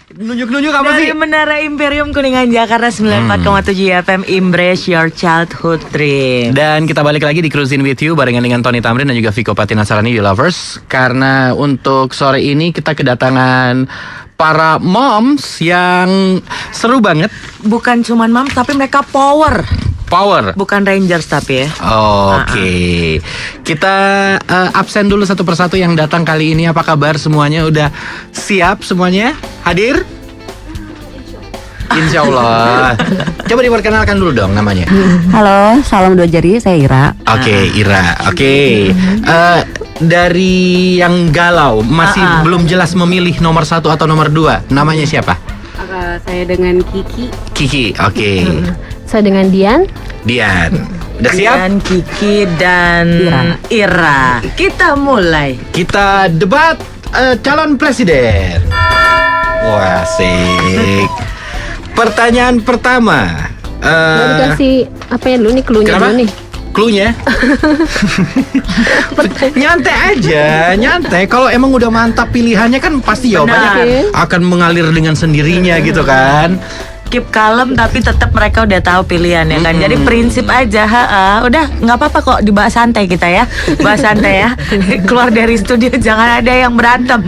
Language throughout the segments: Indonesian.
Nunjuk-nunjuk apa Dari sih? Menara Imperium Kuningan Jakarta 94,7 FM, Embrace Your Childhood Dream. Dan kita balik lagi di Cruising With You barengan dengan Tony Tamrin dan juga Viko Patinasarani di Lovers. Karena untuk sore ini kita kedatangan para moms yang seru banget. Bukan cuman mom, tapi mereka power. Bukan Rangers tapi ya. Oke. Kita absen dulu satu persatu yang datang kali ini. Apa kabar semuanya? Udah siap semuanya? Hadir? Insya Allah. Coba diperkenalkan dulu dong namanya. Halo, salam dua jari, saya Ira. Oke, Ira. Oke. Dari yang galau masih belum jelas memilih nomor 1 atau nomor 2. Namanya siapa? Saya dengan Kiki. Kiki. Oke. Saya dengan Dian. Udah siap? Dan Kiki dan Ira. Kita mulai. Kita debat calon presiden. Wah, asik. Pertanyaan pertama. Mau dikasih apa ya dulu nih, cluenya Kenapa? dulu nih. Cluenya? Nyantai aja, nyantai. Kalau emang udah mantap pilihannya kan pasti jawabannya akan mengalir dengan sendirinya gitu kan. Keep kalem tapi tetap mereka udah tahu pilihannya kan. Jadi prinsip aja, udah nggak apa-apa kok dibahas santai kita ya, bahas santai ya. Keluar dari studio jangan ada yang berantem.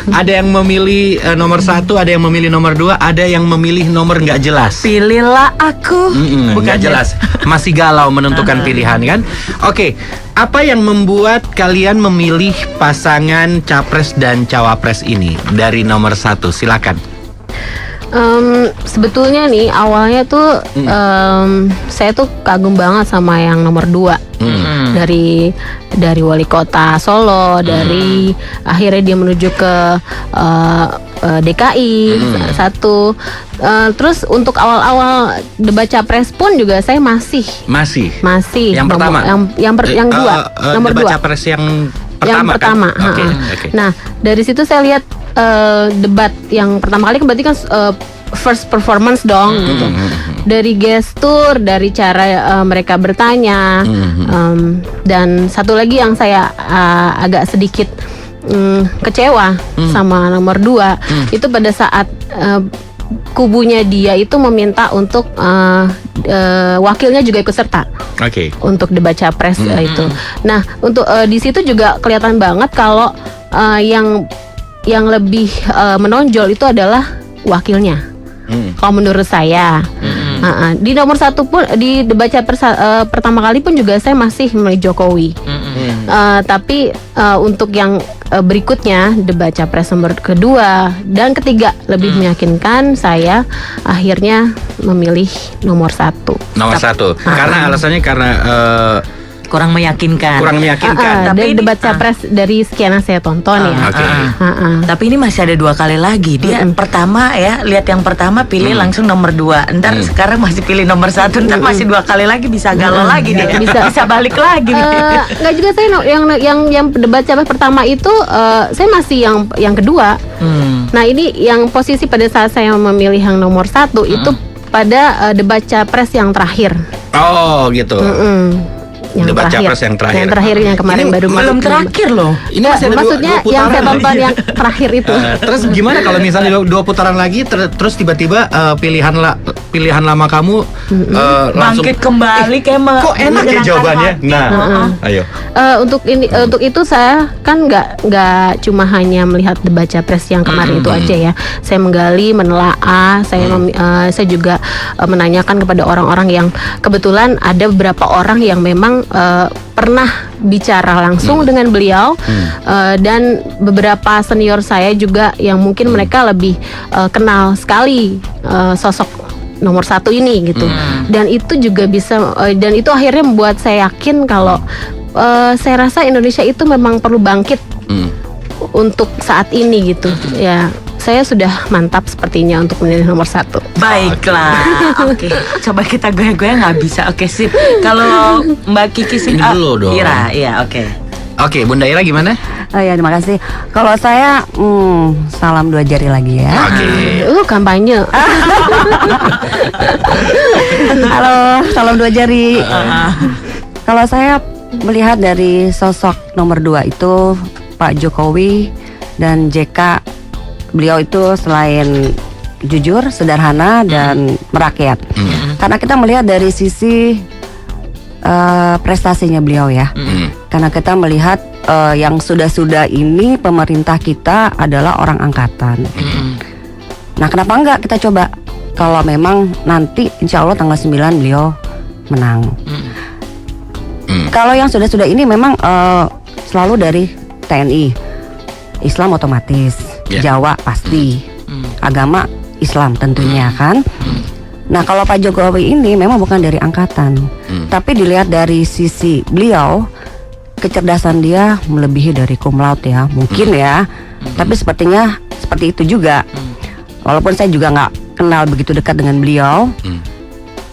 Ada yang memilih nomor 1, ada yang memilih nomor 2, ada yang memilih nomor nggak jelas. Pilihlah aku. Nggak jelas, masih galau menentukan pilihan kan. Oke, apa yang membuat kalian memilih pasangan capres dan cawapres ini dari nomor 1? Silakan. Sebetulnya nih awalnya tuh saya tuh kagum banget sama yang nomor 2. Dari wali kota Solo, dari akhirnya dia menuju ke DKI satu. Terus untuk awal-awal debat capres pun juga saya masih Yang pertama, yang dua, nomor debat 2 capres yang pertama. Kan? Oke. Nah dari situ saya lihat debat yang pertama kali berarti kan first performance dong gitu. Dari gestur, dari cara mereka bertanya, dan satu lagi yang saya agak sedikit kecewa sama nomor 2 itu pada saat kubunya dia itu meminta untuk wakilnya juga ikut serta. Untuk debat capres itu. Nah, untuk di situ juga kelihatan banget kalau yang lebih menonjol itu adalah wakilnya. Kalau menurut saya, di nomor 1 pun di debat capres pertama kali pun juga saya masih memilih Jokowi. Tapi untuk yang berikutnya debat capres nomor kedua dan ketiga lebih meyakinkan, saya akhirnya memilih nomor 1. Nomor 1. Karena alasannya kurang meyakinkan. Tapi debat capres dari sekian yang saya tonton ya. Tapi ini masih ada 2 kali lagi. Dia pertama ya, lihat yang pertama pilih langsung nomor 2. Ntar sekarang masih pilih nomor 1. Ntar masih 2 kali lagi bisa galau lagi dia. Bisa balik lagi. Enggak juga saya yang debat capres pertama itu saya masih yang kedua. Nah ini yang posisi pada saat saya memilih yang nomor 1 itu pada debat capres yang terakhir. Oh gitu. Yang debat terakhir. capres yang terakhir. Yang terakhir yang kemarin Ini baru belum terakhir loh. Ini masih ada maksudnya dua yang saya putaran tonton lagi. yang terakhir itu. Terus gimana kalau misalnya 2 putaran lagi terus tiba-tiba pilihan lama kamu langsung bangkit kembali kayak kok enak ya jawabannya? hati. Nah, ayo. Untuk itu saya kan nggak cuma hanya melihat debat capres yang kemarin itu aja ya. Saya menggali, menelaah, saya juga menanyakan kepada orang-orang yang kebetulan ada beberapa orang yang memang pernah bicara langsung dengan beliau, dan beberapa senior saya juga yang mungkin mereka lebih kenal sekali sosok nomor 1 ini gitu. Dan itu juga bisa dan itu akhirnya membuat saya yakin kalau saya rasa Indonesia itu memang perlu bangkit untuk saat ini gitu ya. Saya sudah mantap sepertinya untuk memilih nomor 1. Baiklah, oke. Coba kita goyang-goyang nggak bisa. Oke sip. Kalau Mbak Kiki sih Ini dulu dong. Ira, iya oke. Oke, Bunda Ira gimana? Oh ya, terima kasih. Kalau saya salam 2 jari lagi ya. Oke. Kampanye. Halo, salam 2 jari. Kalau saya melihat dari sosok nomor 2 itu Pak Jokowi dan JK, beliau itu selain jujur, sederhana, dan merakyat. Karena kita melihat dari sisi prestasinya beliau ya. Karena kita melihat yang sudah-sudah ini pemerintah kita adalah orang angkatan. Nah, kenapa enggak kita coba kalau memang nanti insya Allah tanggal 9 beliau menang. Kalau yang sudah-sudah ini memang selalu dari TNI, Islam otomatis, Jawa pasti, agama Islam tentunya kan. Nah, kalau Pak Jokowi ini memang bukan dari angkatan, tapi dilihat dari sisi beliau, kecerdasan dia melebihi dari cum laude ya, mungkin ya. Tapi sepertinya seperti itu juga. Walaupun saya juga nggak kenal begitu dekat dengan beliau,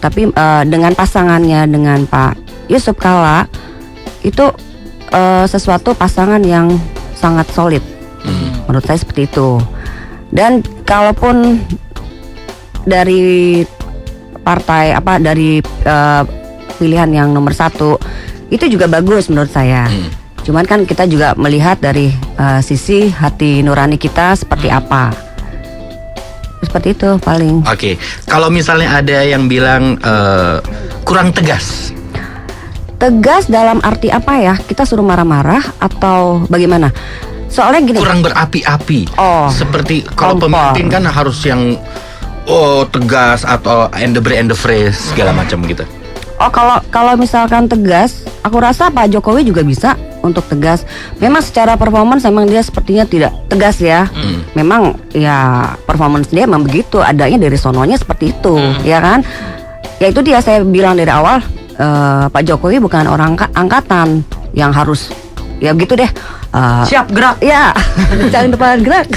tapi dengan pasangannya dengan Pak Yusuf Kalla itu sesuatu pasangan yang sangat solid. Menurut saya seperti itu. Dan kalaupun dari partai dari pilihan yang nomor 1 itu juga bagus menurut saya. Cuman kan kita juga melihat dari sisi hati nurani kita seperti apa. Seperti itu paling. Oke. Kalau misalnya ada yang bilang kurang tegas. Tegas dalam arti apa ya? Kita suruh marah-marah atau bagaimana? Soalnya gini. Kurang berapi-api. Seperti kalau pemimpin kan harus yang tegas atau end the phrase segala macam gitu. Kalau misalkan tegas, aku rasa Pak Jokowi juga bisa untuk tegas. Memang secara performance memang dia sepertinya tidak tegas ya. Memang ya performance dia memang begitu, adanya dari sononya seperti itu, ya kan? Ya itu dia saya bilang dari awal, Pak Jokowi bukan orang angkatan yang harus ya begitu deh. Siap gerak. Ya, jangan depan gerak.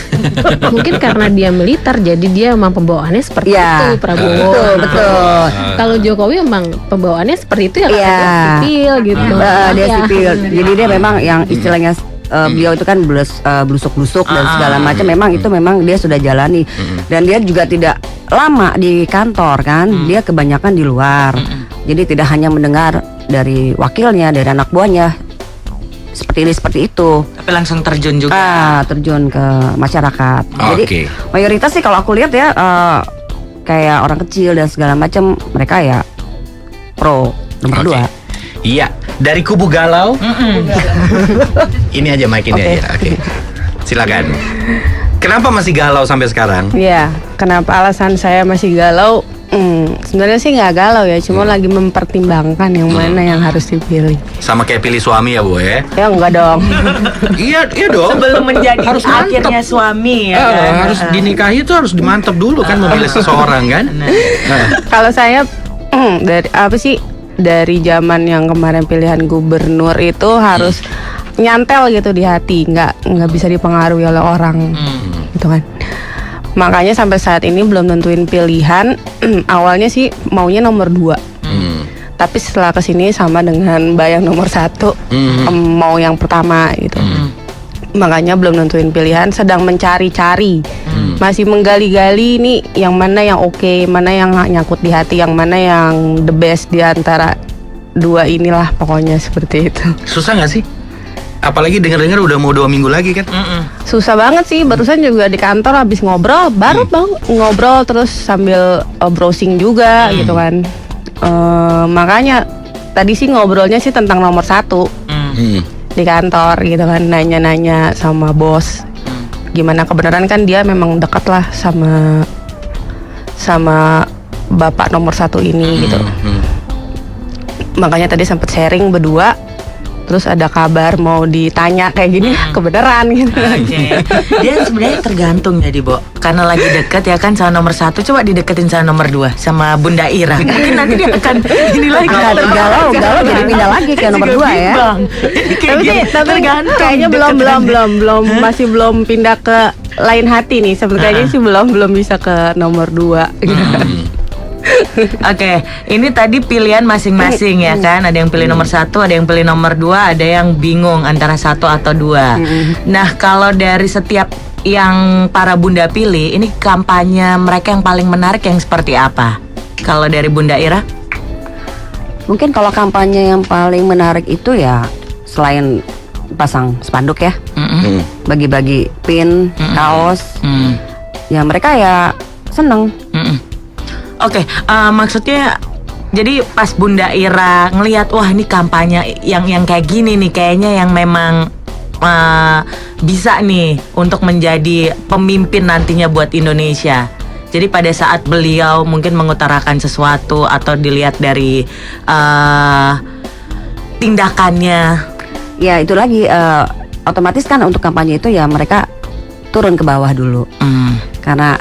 Mungkin karena dia militer, jadi dia memang pembawaannya seperti Ya, itu, Prabowo. betul. Kalau Jokowi memang pembawaannya seperti itu ya, Iya. dia sipil gitu. Dia Ya. sipil. Jadi dia memang yang istilahnya beliau itu kan blusuk-blusuk dan segala macam. Memang itu memang dia sudah jalani. Dan dia juga tidak lama di kantor kan. Dia kebanyakan di luar. Jadi tidak hanya mendengar dari wakilnya, dari anak buahnya. Seperti itu. Tapi langsung terjun juga. Terjun ke masyarakat. Jadi Oke. mayoritas sih kalau aku lihat ya kayak orang kecil dan segala macam, mereka ya pro nomor 2. Iya, dari kubu galau. Ini aja mic ini aja. Oke. Silakan. Kenapa masih galau sampai sekarang? Iya, kenapa alasan saya masih galau? Sebenarnya sih nggak galau ya, cuma lagi mempertimbangkan yang mana yang harus dipilih. Sama kayak pilih suami ya, Bu ya? Ya enggak dong. Iya dong. Sebelum menjadi harus akhirnya mantep. suami ya kan? Harus dinikahi itu harus dimantep dulu kan memilih seseorang kan. Kalau saya dari apa sih? Dari zaman yang kemarin pilihan gubernur itu harus nyantel gitu di hati, nggak bisa dipengaruhi oleh orang, gitu kan. Makanya sampai saat ini belum tentuin pilihan. Awalnya sih maunya nomor 2. Tapi setelah kesini sama dengan bayang nomor 1, mau yang pertama gitu. Makanya belum nentuin pilihan, sedang mencari-cari. Masih menggali-gali nih yang mana yang oke, mana yang nyangkut di hati, yang mana yang the best di antara 2 inilah, pokoknya seperti itu. Susah nggak sih? Apalagi dengar-dengar udah mau 2 minggu lagi kan? Susah banget sih, barusan juga di kantor habis ngobrol, baru ngobrol terus sambil browsing juga gitu kan. Makanya tadi sih ngobrolnya sih tentang nomor 1 di kantor gitu kan, nanya-nanya sama bos. Gimana kebenaran kan dia memang dekat lah sama bapak nomor 1 ini gitu. Makanya tadi sempat sharing berdua. Terus ada kabar mau ditanya kayak gini, kebenaran gitu. Dia sebenarnya tergantung jadi, Bo. Karena lagi deket ya kan sama nomor 1, coba dideketin sama nomor 2, sama Bunda Ira. Mungkin nanti dia akan ini lagi. Galau jadi pindah lagi ke nomor 2 ya. Tapi kayaknya belum masih belum pindah ke lain hati nih. Sebenarnya sih belum bisa ke nomor 2 gitu. Oke, ini tadi pilihan masing-masing ya kan. Ada yang pilih nomor 1, ada yang pilih nomor 2, ada yang bingung antara 1 atau 2. Nah, kalau dari setiap yang para bunda pilih, ini kampanye mereka yang paling menarik yang seperti apa? Kalau dari Bunda Ira? Mungkin kalau kampanye yang paling menarik itu ya selain pasang spanduk ya, bagi-bagi pin, kaos, ya mereka ya seneng. Oke, maksudnya jadi pas Bunda Ira ngelihat wah ini kampanye yang kayak gini nih kayaknya yang memang bisa nih untuk menjadi pemimpin nantinya buat Indonesia. Jadi pada saat beliau mungkin mengutarakan sesuatu atau dilihat dari tindakannya, Ya itu lagi otomatis kan untuk kampanye itu ya mereka turun ke bawah dulu. Karena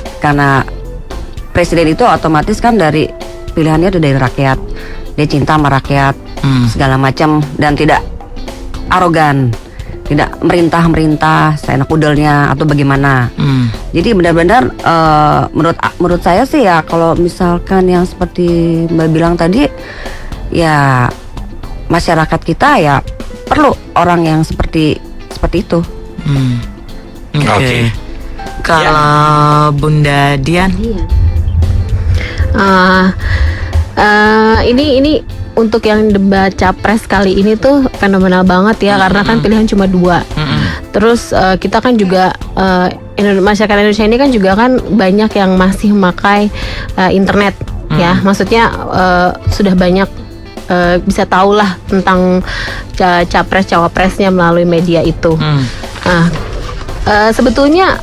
presiden itu otomatis kan dari pilihannya itu dari rakyat. Dia cinta sama rakyat segala macam dan tidak arogan, tidak merintah seenak udelnya atau bagaimana. Jadi benar-benar menurut saya sih ya kalau misalkan yang seperti Mbak bilang tadi ya masyarakat kita ya perlu orang yang seperti itu. Oke. Kalau Bunda Dian, ini untuk yang debat capres kali ini tuh fenomenal banget ya karena kan pilihan cuma 2. Terus kita kan juga masyarakat Indonesia ini kan juga kan banyak yang masih memakai internet ya, maksudnya sudah banyak bisa tahu lah tentang capres cawapresnya melalui media itu. Sebetulnya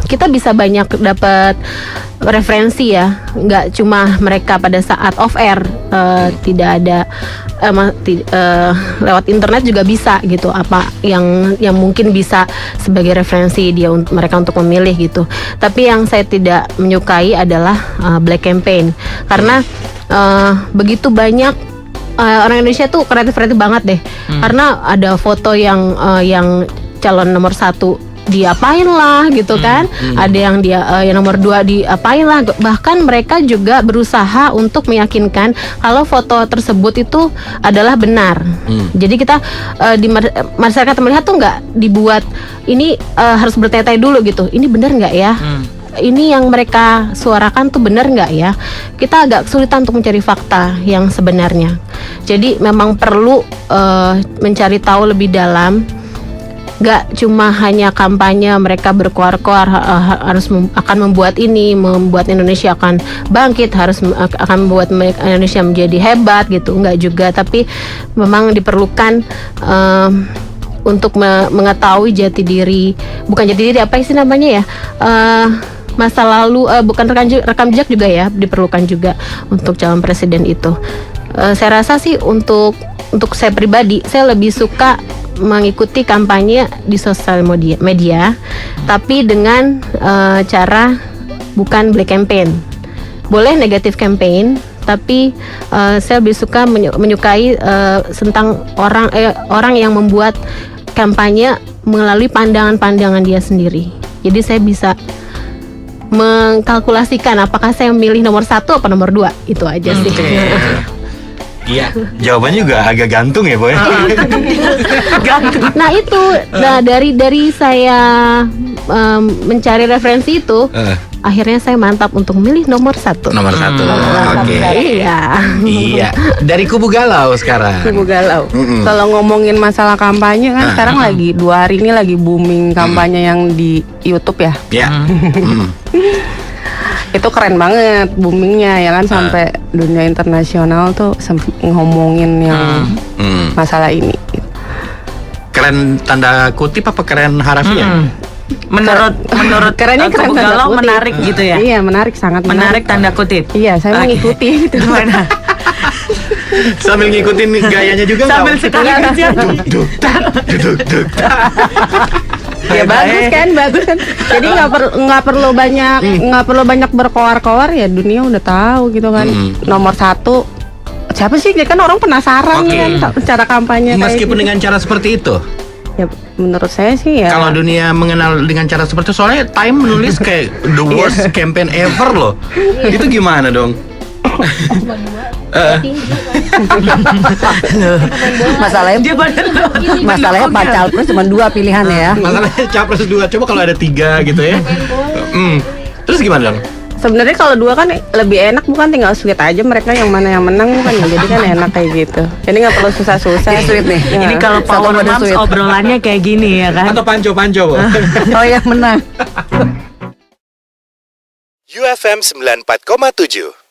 kita bisa banyak dapat referensi ya, nggak cuma mereka pada saat off air, tidak ada lewat internet juga bisa gitu, apa yang mungkin bisa sebagai referensi mereka untuk memilih gitu. Tapi yang saya tidak menyukai adalah black campaign karena begitu banyak orang Indonesia tuh kreatif banget deh, karena ada foto yang calon nomor 1 diapain lah gitu kan, ada yang yang nomor 2 diapain lah, bahkan mereka juga berusaha untuk meyakinkan kalau foto tersebut itu adalah benar. Jadi kita di masyarakat melihat tuh nggak dibuat ini harus bertanya-tanya dulu gitu, ini benar nggak ya? Ini yang mereka suarakan tuh benar nggak ya? Kita agak kesulitan untuk mencari fakta yang sebenarnya. Jadi memang perlu mencari tahu lebih dalam. Gak cuma hanya kampanye mereka berkoar-koar akan membuat Indonesia akan bangkit, akan membuat Indonesia menjadi hebat gitu, enggak juga, tapi memang diperlukan untuk mengetahui bukan jati diri apa sih namanya ya, masa lalu, bukan rekam jejak juga ya diperlukan juga untuk calon presiden itu. Saya rasa sih untuk saya pribadi, saya lebih suka mengikuti kampanye di sosial media, tapi dengan cara bukan black campaign. Boleh negatif campaign, tapi saya lebih suka menyukai tentang orang yang membuat kampanye melalui pandangan-pandangan dia sendiri. Jadi saya bisa mengkalkulasikan apakah saya memilih nomor 1 atau nomor 2, itu aja sih. Iya, jawabannya juga agak gantung ya, Boy. gantung. Nah itu, dari saya mencari referensi itu, akhirnya saya mantap untuk memilih nomor 1. Nomor 1. Oke. Iya. Dari kubu galau sekarang. Kubu galau. Kalau ngomongin masalah kampanye kan sekarang lagi 2 hari ini lagi booming kampanye yang di YouTube ya. Ya. Itu keren banget boomingnya ya kan, sampai dunia internasional tuh ngomongin yang masalah ini. Keren tanda kutip apa keren harafiah? Menurut kerennya keren kubu tanda galau kutip. menarik gitu ya. Iya, menarik, sangat Menarik tanda kutip. Iya, saya mengikuti itu. Gimana? Sambil ngikutin gayanya juga nggak? Sambil sekali aja. Duk. Ya bagus kan. Jadi nggak perlu banyak berkoar-koar, ya dunia udah tahu gitu kan. Nomor 1 siapa sih? Kan orang penasaran kan cara kampanye. Meskipun gitu. dengan cara seperti itu. Ya menurut saya sih ya. Kalau dunia mengenal dengan cara seperti itu, soalnya Time menulis kayak the worst campaign ever loh. Itu gimana dong? Masalahnya Pak Capres cuma 2 pilihan ya. Masalahnya Capres 2, coba kalau ada 3 gitu ya. Terus gimana dong? Sebenarnya kalau 2 kan lebih enak, bukan tinggal sweet aja mereka yang mana yang menang kan ya. Jadi kan enak kayak gitu. Jadi nggak perlu susah-susah. Sweet nih. Ini kalau Power Moms obrolannya kayak gini ya kan. Atau panco? Oh ya menang. UFM 94,7.